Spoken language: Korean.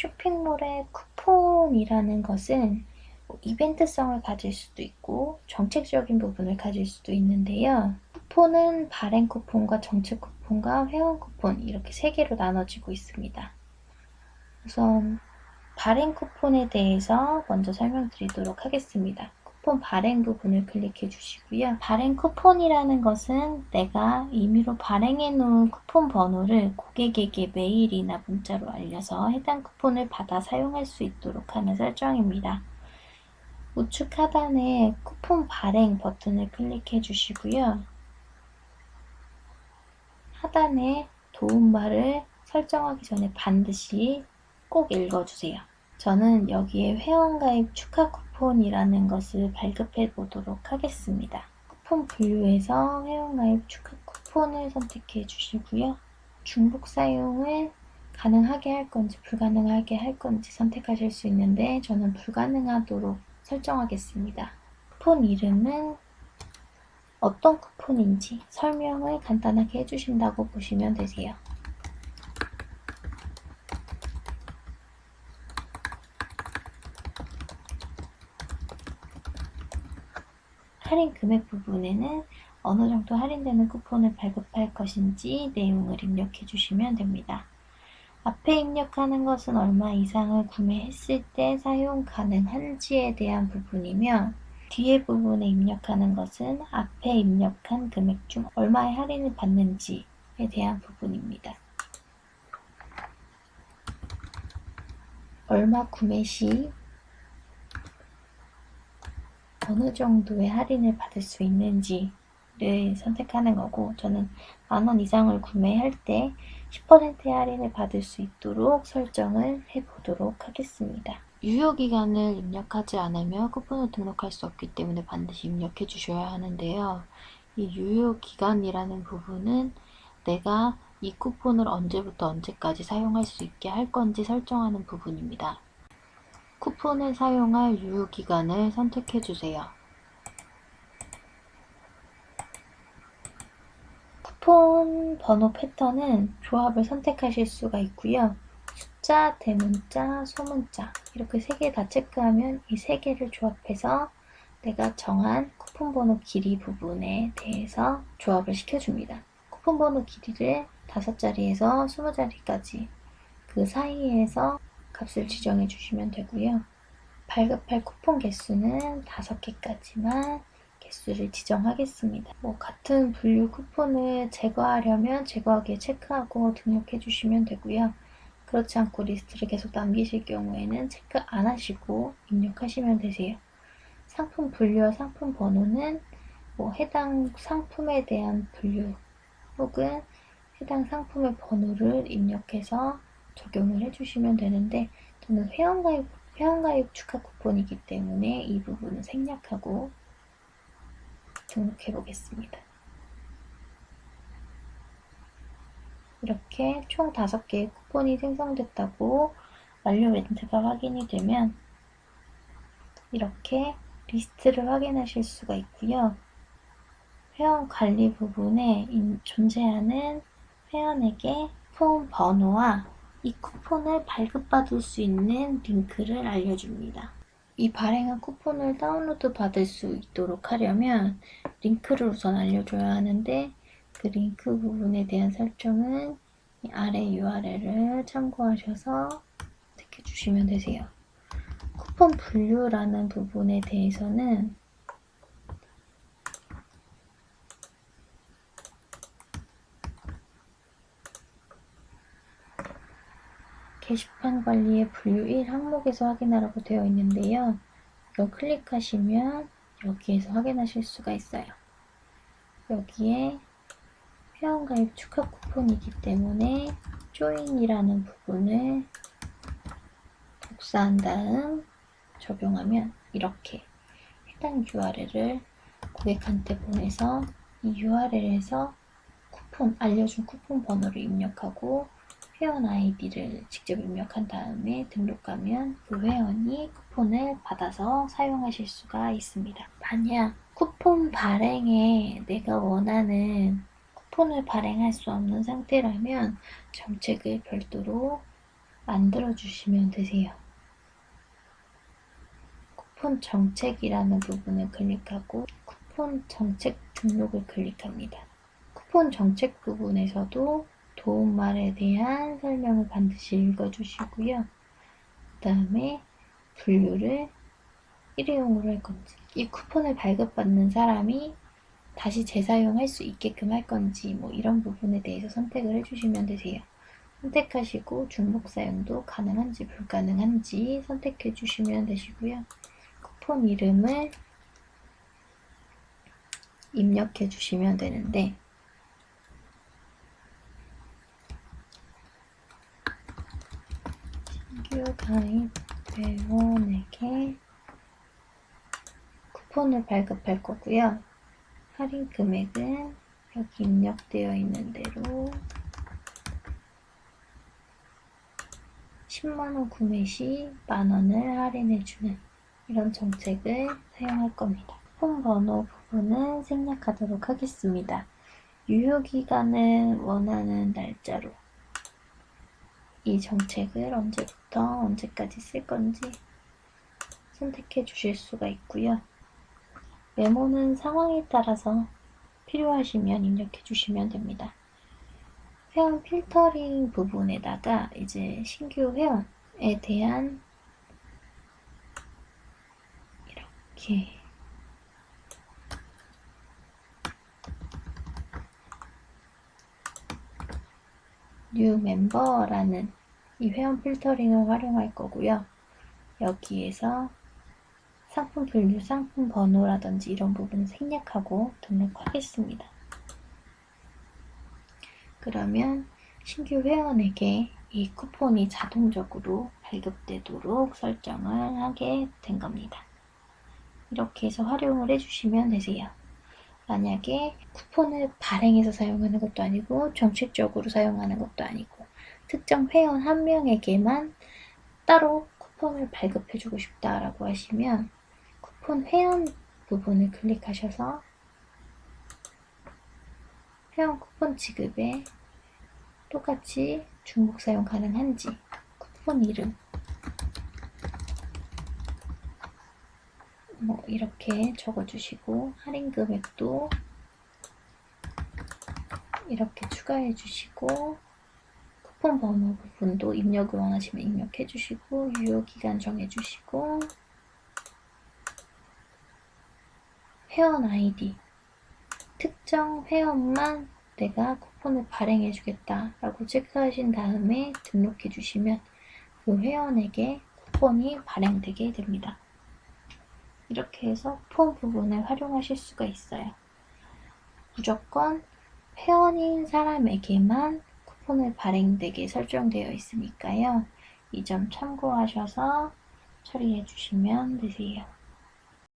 쇼핑몰의 쿠폰이라는 것은 뭐 이벤트성을 가질 수도 있고 정책적인 부분을 가질 수도 있는데요. 쿠폰은 발행 쿠폰과 정책 쿠폰과 회원 쿠폰 이렇게 세 개로 나눠지고 있습니다. 우선 발행 쿠폰에 대해서 먼저 설명드리도록 하겠습니다. 쿠폰 발행 부분을 클릭해 주시고요. 발행 쿠폰이라는 것은 내가 임의로 발행해 놓은 쿠폰 번호를 고객에게 메일이나 문자로 알려서 해당 쿠폰을 받아 사용할 수 있도록 하는 설정입니다. 우측 하단에 쿠폰 발행 버튼을 클릭해 주시고요. 하단에 도움말을 설정하기 전에 반드시 꼭 읽어주세요. 저는 여기에 회원가입 축하 쿠폰이라는 것을 발급해 보도록 하겠습니다. 쿠폰 분류에서 회원가입 축하 쿠폰을 선택해 주시고요. 중복 사용을 가능하게 할 건지 불가능하게 할 건지 선택하실 수 있는데 저는 불가능하도록 설정하겠습니다. 쿠폰 이름은 어떤 쿠폰인지 설명을 간단하게 해주신다고 보시면 되세요. 할인 금액 부분에는 어느 정도 할인되는 쿠폰을 발급할 것인지 내용을 입력해 주시면 됩니다. 앞에 입력하는 것은 얼마 이상을 구매했을 때 사용 가능한지에 대한 부분이며 뒤에 부분에 입력하는 것은 앞에 입력한 금액 중 얼마의 할인을 받는지에 대한 부분입니다. 얼마 구매 시 어느 정도의 할인을 받을 수 있는지를 선택하는 거고 저는 10,000원 이상을 구매할 때 10%의 할인을 받을 수 있도록 설정을 해보도록 하겠습니다. 유효기간을 입력하지 않으면 쿠폰을 등록할 수 없기 때문에 반드시 입력해 주셔야 하는데요. 이 유효기간이라는 부분은 내가 이 쿠폰을 언제부터 언제까지 사용할 수 있게 할 건지 설정하는 부분입니다. 쿠폰을 사용할 유효기간을 선택해 주세요. 쿠폰 번호 패턴은 조합을 선택하실 수가 있고요. 숫자, 대문자, 소문자 이렇게 3개 다 체크하면 이 3개를 조합해서 내가 정한 쿠폰 번호 길이 부분에 대해서 조합을 시켜줍니다. 쿠폰 번호 길이를 5자리에서 20자리까지 그 사이에서 값을 지정해 주시면 되고요. 발급할 쿠폰 개수는 5개까지만 개수를 지정하겠습니다. 같은 분류 쿠폰을 제거하려면 제거하기에 체크하고 등록해 주시면 되고요. 그렇지 않고 리스트를 계속 남기실 경우에는 체크 안 하시고 입력하시면 되세요. 상품 분류와 상품 번호는 해당 상품에 대한 분류 혹은 해당 상품의 번호를 입력해서 적용을 해주시면 되는데 저는 회원가입 축하 쿠폰이기 때문에 이 부분은 생략하고 등록해 보겠습니다. 이렇게 총 5개의 쿠폰이 생성됐다고 완료 멘트가 확인이 되면 이렇게 리스트를 확인하실 수가 있고요. 회원 관리 부분에 존재하는 회원에게 쿠폰 번호와 이 쿠폰을 발급받을 수 있는 링크를 알려줍니다. 이 발행한 쿠폰을 다운로드 받을 수 있도록 하려면 링크를 우선 알려줘야 하는데 그 링크 부분에 대한 설정은 이 아래 URL을 참고하셔서 선택해 주시면 되세요. 쿠폰 분류라는 부분에 대해서는 게시판 관리의 분류 1 항목에서 확인하라고 되어 있는데요. 이거 클릭하시면 여기에서 확인하실 수가 있어요. 여기에 회원가입 축하 쿠폰이기 때문에 조인이라는 부분을 복사한 다음 적용하면 이렇게 해당 URL을 고객한테 보내서 이 URL에서 알려준 쿠폰 번호를 입력하고 회원 아이디를 직접 입력한 다음에 등록하면 그 회원이 쿠폰을 받아서 사용하실 수가 있습니다. 만약 쿠폰 발행에 내가 원하는 쿠폰을 발행할 수 없는 상태라면 정책을 별도로 만들어 주시면 되세요. 쿠폰 정책이라는 부분을 클릭하고 쿠폰 정책 등록을 클릭합니다. 쿠폰 정책 부분에서도 도움말에 대한 설명을 반드시 읽어주시고요. 그 다음에 분류를 일회용으로 할 건지, 이 쿠폰을 발급받는 사람이 다시 재사용할 수 있게끔 할 건지 뭐 이런 부분에 대해서 선택을 해주시면 되세요. 선택하시고 중복 사용도 가능한지 불가능한지 선택해 주시면 되시고요. 쿠폰 이름을 입력해 주시면 되는데 신규 가입 회원에게 쿠폰을 발급할 거고요. 할인 금액은 여기 입력되어 있는 대로 10만원 구매 시 만원을 할인해주는 이런 정책을 사용할 겁니다. 쿠폰 번호 부분은 생략하도록 하겠습니다. 유효기간은 원하는 날짜로 이 정책을 언제부터 언제까지 쓸 건지 선택해 주실 수가 있고요. 메모는 상황에 따라서 필요하시면 입력해 주시면 됩니다. 회원 필터링 부분에다가 이제 신규 회원에 대한 이렇게 뉴 멤버라는 이 회원 필터링을 활용할 거고요. 여기에서 상품 분류, 상품 번호라든지 이런 부분 생략하고 등록하겠습니다. 그러면 신규 회원에게 이 쿠폰이 자동적으로 발급되도록 설정을 하게 된 겁니다. 이렇게 해서 활용을 해주시면 되세요. 만약에 쿠폰을 발행해서 사용하는 것도 아니고 정책적으로 사용하는 것도 아니고 특정 회원 한 명에게만 따로 쿠폰을 발급해주고 싶다라고 하시면 쿠폰 회원 부분을 클릭하셔서 회원 쿠폰 지급에 똑같이 중복 사용 가능한지 쿠폰 이름 뭐 이렇게 적어주시고 할인 금액도 이렇게 추가해 주시고 쿠폰 번호 부분도 입력을 원하시면 입력해 주시고 유효기간 정해 주시고 회원 아이디 특정 회원만 내가 쿠폰을 발행해 주겠다 라고 체크하신 다음에 등록해 주시면 그 회원에게 쿠폰이 발행되게 됩니다. 이렇게 해서 쿠폰 부분을 활용하실 수가 있어요. 무조건 회원인 사람에게만 쿠폰을 발행되게 설정되어 있으니까요. 이 점 참고하셔서 처리해 주시면 되세요.